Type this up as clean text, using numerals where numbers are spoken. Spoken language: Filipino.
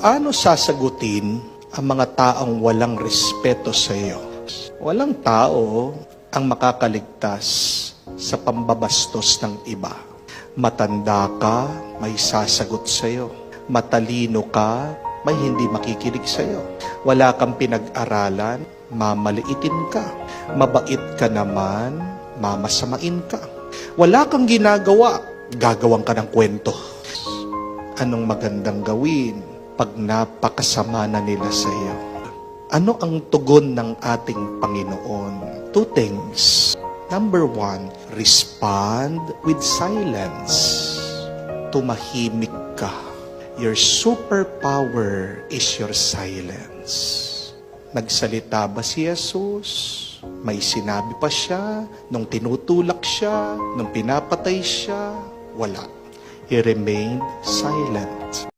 Paano sasagutin ang mga taong walang respeto sa iyo? Walang tao ang makakaligtas sa pambabastos ng iba. Matanda ka, may sasagot sa iyo. Matalino ka, may hindi makikinig sa iyo. Wala kang pinag-aralan, mamaliitin ka. Mabait ka naman, mamasamain ka. Wala kang ginagawa, gagawang ka ng kwento. Anong magandang gawin pag napakasama na nila sa iyo? Ano ang tugon ng ating Panginoon? Two things. Number one, respond with silence. Tumahimik ka. Your superpower is your silence. Nagsalita ba si Jesus? May sinabi pa siya? Nung tinutulak siya? Nung pinapatay siya? Wala. He remained silent.